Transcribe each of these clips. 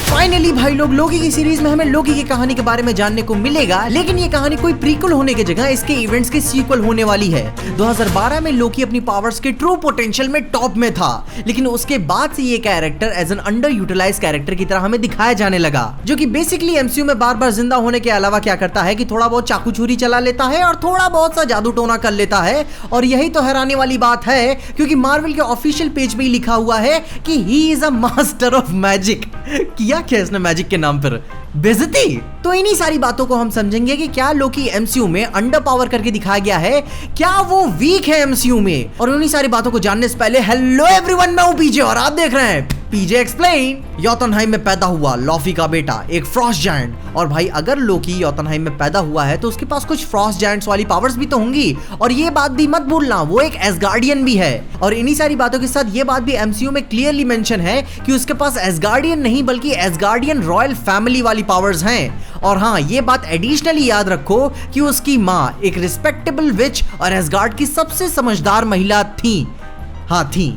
Finally भाई लोग लोकी की सीरीज में हमें लोकी की कहानी के बारे में जानने को मिलेगा, लेकिन ये कहानी कोई प्रीक्वल होने की जगह इसके इवेंट्स की सीक्वल होने वाली है। 2012 में लोकी अपनी पावर्स के ट्रू पोटेंशियल में टॉप में था, लेकिन उसके बाद से ये character as an under utilise character की तरह हमें दिखाया जाने लगा, जो कि बेसिकली एमसीयू में बार बार जिंदा होने के अलावा क्या करता है कि थोड़ा बहुत चाकू छुरी चला लेता है और थोड़ा बहुत सा जादू टोना कर लेता है। और यही तो हैरानी वाली बात है, क्योंकि मार्वल के ऑफिशियल पेज पे ही लिखा हुआ है कि he is a master of magic. किया क्या इसने मैजिक के नाम पर बेइज्जती। तो इन्हीं सारी बातों को हम समझेंगे कि क्या लोकी एमसीयू में अंडर पावर करके दिखाया गया है, क्या वो वीक है एमसीयू में। और उन्हीं सारी बातों को जानने से पहले हेलो एवरीवन, मैं हूं पीजे और आप देख रहे हैं पीजे एक्सप्लेन। योतुनहेइम में पैदा हुआ लॉफी का बेटा एक फ्रॉस्ट जायंट, और भाई अगर लोकी योतुनहेइम में पैदा हुआ है तो उसके पास कुछ फ्रॉस्ट जायंट्स वाली पावर्स भी तो होंगी। और ये बात भी मत भूलना वो एक एसगार्डियन भी है। और इन्हीं सारी बातों के साथ ये बात भी एमसीयू में क्लियरली मेंशन है कि उसके पास एसगार्डियन नहीं बल्कि एसगार्डियन रॉयल फैमिली वाली पावर्स हैं। और हाँ, ये बात एडिशनली याद रखो कि उसकी माँ एक रिस्पेक्टेबल विच और एसगार्ड की सबसे समझदार महिला थी। हाँ थी।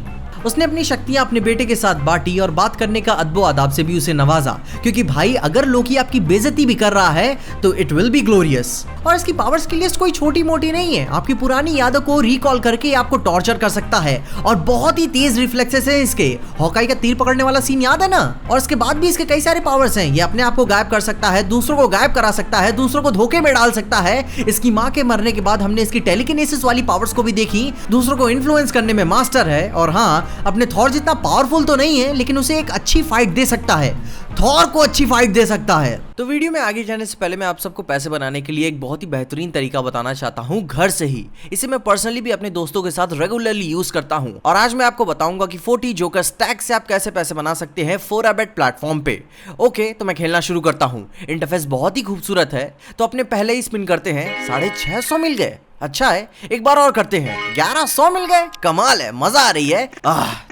उसने अपनी शक्तियां अपने बेटे के साथ बांटी और बात करने का अदबो आदाब से भी उसे नवाजा, क्योंकि भाई अगर लोकी आपकी बेइज्जती भी कर रहा है तो इट विल बी ग्लोरियस। और इसकी पावर्स की लिस्ट कोई छोटी मोटी नहीं है, आपकी पुरानी यादों को रिकॉल करके आपको टॉर्चर कर सकता है। और बहुत ही तेज रिफ्लेक्सेस हैं इसके। हॉकाई का तीर पकड़ने वाला सीन याद है ना। और इसके बाद भी इसके कई सारे पावर्स हैं। ये अपने आप को गायब कर सकता है, दूसरों को गायब करा सकता है, दूसरों को धोखे में डाल सकता है। इसकी माँ के मरने के बाद हमने इसकी टेलीकिनेसिस वाली पावर्स को भी देखी, दूसरों को इन्फ्लुएंस करने में मास्टर है। और हाँ, अपने थॉर जितना पावरफुल तो नहीं है, लेकिन उसे एक अच्छी फाइट दे सकता है। थॉर को अच्छी फाइट दे सकता है। तो वीडियो में आगे जाने से पहले मैं आप सबको पैसे बनाने के लिए एक बहुत ही बेहतरीन तरीका बताना चाहता हूँ, घर से ही। इसे मैं पर्सनली भी अपने दोस्तों के साथ रेगुलरली यूज करता हूँ। और आज मैं आपको बताऊंगा कि 40 जोकर स्टैक से आप कैसे पैसे बना सकते हैं 4abet प्लेटफॉर्म पे। ओके, तो मैं खेलना शुरू करता हूँ। इंटरफेस बहुत ही खूबसूरत है, तो अपने पहले ही स्पिन करते हैं। 650 मिल गए, अच्छा है। एक बार और करते हैं, 1100 मिल गए, कमाल है, मजा आ रही है।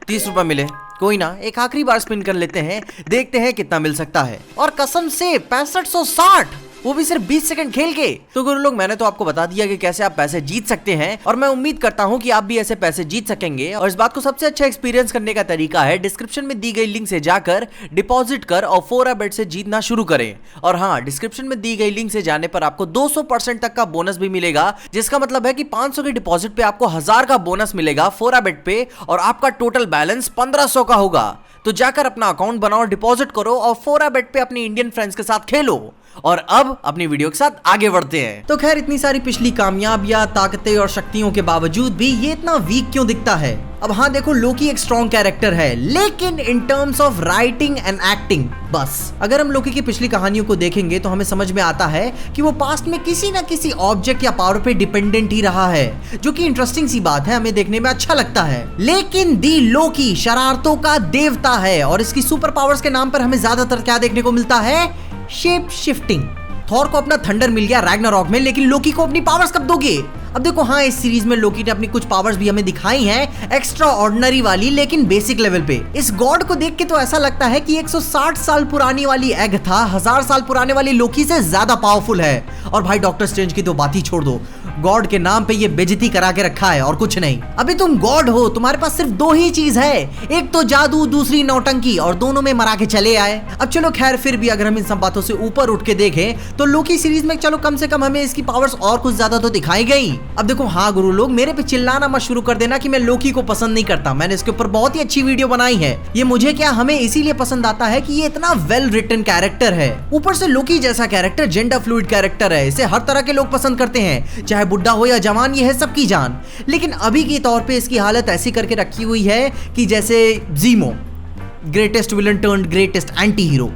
30 रुपए मिले, कोई ना, एक आखिरी बार स्पिन कर लेते हैं, देखते हैं कितना मिल सकता है। और कसम से 6560, वो भी सिर्फ 20 सेकंड खेल के। तो गुरु लोग, मैंने तो आपको बता दिया कि कैसे आप पैसे जीत सकते हैं, और मैं उम्मीद करता हूं कि आप भी ऐसे पैसे जीत सकेंगे। और इस बात को सबसे अच्छा एक्सपीरियंस करने का तरीका है डिस्क्रिप्शन में दी गई लिंक से जाकर डिपॉजिट कर और 4abet से जीतना शुरू करें। और हाँ, डिस्क्रिप्शन में दी गई लिंक से जाने पर आपको 200% तक का बोनस भी मिलेगा, जिसका मतलब है कि 500 के डिपॉजिट पे आपको 1000 का बोनस मिलेगा 4abet पे, और आपका टोटल बैलेंस 1500 का होगा। तो जाकर अपना अकाउंट बनाओ, डिपॉजिट करो और 4abet पे अपने इंडियन फ्रेंड्स के साथ खेलो। और अब अपनी वीडियो के साथ आगे बढ़ते हैं। तो खैर, इतनी सारी पिछली कामयाबियां, ताकतें और शक्तियों के बावजूद भी ये इतना वीक क्यों दिखता है? अब हाँ देखो, लोकी एक स्ट्रॉन्ग कैरेक्टर है, लेकिन in terms of writing and acting बस। अगर हम लोकी की पिछली कहानियों को देखेंगे तो हमें समझ में आता है कि वो पास्ट में किसी ना किसी ऑब्जेक्ट या पावर पे डिपेंडेंट ही रहा है, जो कि इंटरेस्टिंग सी बात है, हमें देखने में अच्छा लगता है। लेकिन दी लोकी शरारतों का देवता है, और इसकी सुपर पावर्स के नाम पर हमें ज्यादातर क्या देखने को मिलता है? Shape shifting. थॉर को अपना थंडर मिल गया रैग्नारॉक में, लेकिन लोकी को अपनी पावर्स कब दोगे? अब देखो, हाँ इस सीरीज में लोकी ने अपनी कुछ पावर्स भी हमें दिखाई हैं, एक्स्ट्रा ऑर्डिनरी वाली, लेकिन बेसिक लेवल पे। इस गॉड को देख के तो ऐसा लगता है कि 160 साल पुरानी वाली एग था 1000 साल पुराने वाली लोकी से ज्यादा पावरफुल है। और भाई डॉक्टर स्ट्रेंज की तो बात ही छोड़ दो, गॉड के नाम पे ये बेइज्जती करा के रखा है और कुछ नहीं। अभी तुम गॉड हो, तुम्हारे पास सिर्फ 2 ही चीज है, एक तो जादू, दूसरी नौटंकी, और दोनों में मरा के चले आए। अब चलो खैर, फिर भी अगर हम इन सब बातों से ऊपर उठ के देखें तो लोकी सीरीज में चलो कम से कम हमें इसकी पावर्स और कुछ ज्यादा तो दिखाई गई। अब देखो, हाँ गुरु लोग, मेरे पे चिल्लाना मत शुरू कर देना कि मैं लोकी को पसंद नहीं करता। मैंने इसके ऊपर बहुत ही अच्छी वीडियो बनाई है। ये मुझे क्या, हमें इसीलिए पसंद आता है कि ये इतना वेल रिटन कैरेक्टर है। ऊपर से लोकी जैसा कैरेक्टर जेंडर फ्लूइड कैरेक्टर है, इसे हर तरह के लोग पसंद करते हैं, चाहे बुढ़ा हो या जवान, ये है सबकी जान। लेकिन अभी के तौर पे इसकी हालत ऐसी करके रखी हुई है कि जैसे Zemo, greatest villain turned greatest anti hero,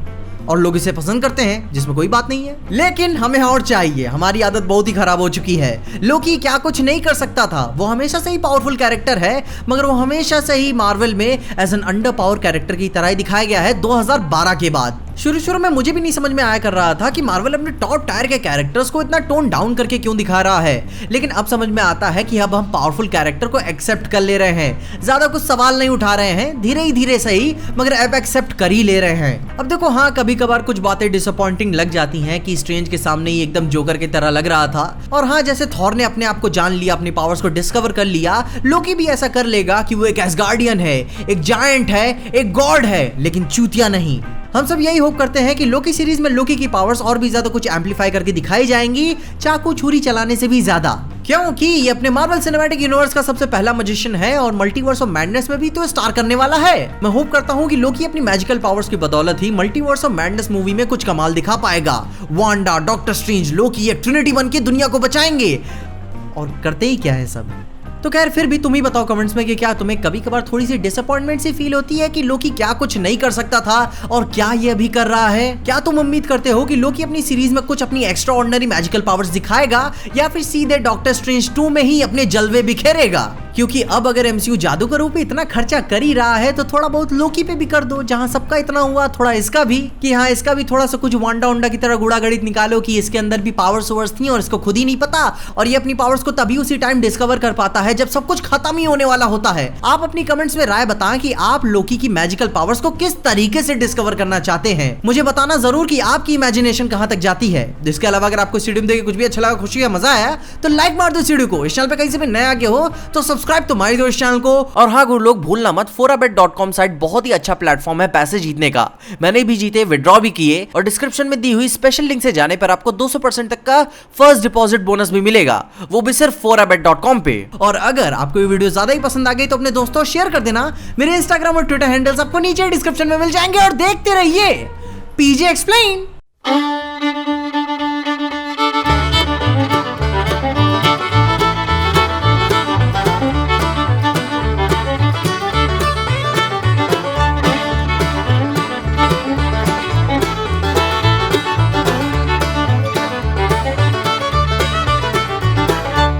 और लोग इसे पसंद करते हैं, जिसमें कोई बात नहीं है। लेकिन हमें और चाहिए, हमारी आदत बहुत ही खराब हो चुकी है। लोकी क्या कुछ नहीं कर सकता था, वो हमेशा से ही पावरफुल कैरेक्टर है, मगर वो हमेशा से ही मार्वल में as an under power character की तरह ही दिखाया गया है 2012 के बाद। शुरू में मुझे भी नहीं समझ में आया कर रहा था कि मार्वल अपने टॉप टायर के कैरेक्टर्स को इतना टोन डाउन करके क्यों दिखा रहा है, लेकिन अब समझ में आता है कि अब हम पावरफुल कैरेक्टर को एक्सेप्ट कर ले रहे हैं, ज्यादा कुछ सवाल नहीं उठा रहे हैं, धीरे ही धीरे सही, मगर अब एक्सेप्ट कर ही ले रहे हैं। अब देखो, हाँ कभी कभार कुछ बातें डिसअपॉइंटिंग लग जाती हैं कि स्ट्रेंज के सामने ही एकदम जोकर की तरह लग रहा था, और हाँ जैसे थॉर ने अपने आप को जान लिया, अपनी पावर्स को डिस्कवर कर लिया, लोकी भी ऐसा कर लेगा कि वो एक एसगार्डियन है, एक जायंट है, एक गॉड है, लेकिन चूतिया नहीं। हम सब यही होप करते हैं कि लोकी सीरीज में लोकी की पावर्स और भी ज्यादा कुछ एम्पलीफाई करके दिखाई जाएंगी, चाकू छुरी चलाने से भी ज्यादा, क्योंकि ये अपने मार्वल सिनेमैटिक यूनिवर्स का सबसे पहला मैजिशियन है और मल्टीवर्स ऑफ मैडनेस में भी तो स्टार करने वाला है। मैं होप करता हूँ कि लोकी अपनी मैजिकल पावर्स की बदौलत ही मल्टीवर्स ऑफ मैडनेस मूवी में कुछ कमाल दिखा पाएगा। वांडा, डॉक्टर स्ट्रेंज, लोकी एक ट्रिनिटी बन के दुनिया को बचाएंगे, और करते ही क्या है सब। तो खैर फिर भी तुम ही बताओ कमेंट्स में कि क्या तुम्हें कभी कभार थोड़ी सी डिसअपॉइंटमेंट सी फील होती है कि लोकी क्या कुछ नहीं कर सकता था और क्या ये अभी कर रहा है? क्या तुम उम्मीद करते हो कि लोकी अपनी सीरीज में कुछ अपनी एक्स्ट्रा ऑर्डिनरी मैजिकल पावर्स दिखाएगा या फिर सीधे डॉक्टर स्ट्रेंज 2 में ही अपने जलवे बिखेरेगा? क्योंकि अब अगर एमसीयू जादूगरों पे इतना खर्चा कर ही रहा है तो थोड़ा बहुत लोकी पे भी कर दो, जहां सबका इतना हुआ थोड़ा इसका भी, कि हाँ इसका भी थोड़ा सा कुछ वांडा उंडा की तरह गुड़ा गणित निकालो कि इसके अंदर भी पावर्स ओवर्स थी और इसको खुद ही नहीं पता, और ये अपनी पावर्स को तभी उसी टाइम डिस्कवर कर पाता है जब सब कुछ खत्म ही होने वाला होता है। आप अपनी कमेंट्स में राय बताएं कि आप लोकी की मैजिकल पावर्स को किस तरीके से डिस्कवर करना चाहते हैं। मुझे बताना जरूर कि आपकी इमेजिनेशन कहां तक जाती है। इसके अलावा अगर आपको वीडियो देख कुछ भी अच्छा लगा, खुशी या मजा आया तो लाइक मार दो इस वीडियो को। इस चैनल पे कहीं से भी नया आगे हो तो सब्सक्राइब तो मार दो इस चैनल को। और हाँ गुरु लोग, भूलना मत forabet.com साइट बहुत ही अच्छा प्लेटफॉर्म है पैसे जीतने का। मैंने भी जीते, विड्रॉ भी किए, और डिस्क्रिप्शन में दी हुई स्पेशल लिंक से जाने पर आपको 200% तक का फर्स्ट डिपॉजिट बोनस भी मिलेगा, वो भी सिर्फ forabet.com पे। और अगर आपको ये वीडियो ज्यादा ही पसंद आ गई तो अपने दोस्तों शेयर कर देना। मेरे इंस्टाग्राम और ट्विटर हैंडल्स आपको नीचे डिस्क्रिप्शन में मिल जाएंगे। और देखते रहिए पीजे एक्सप्लेन।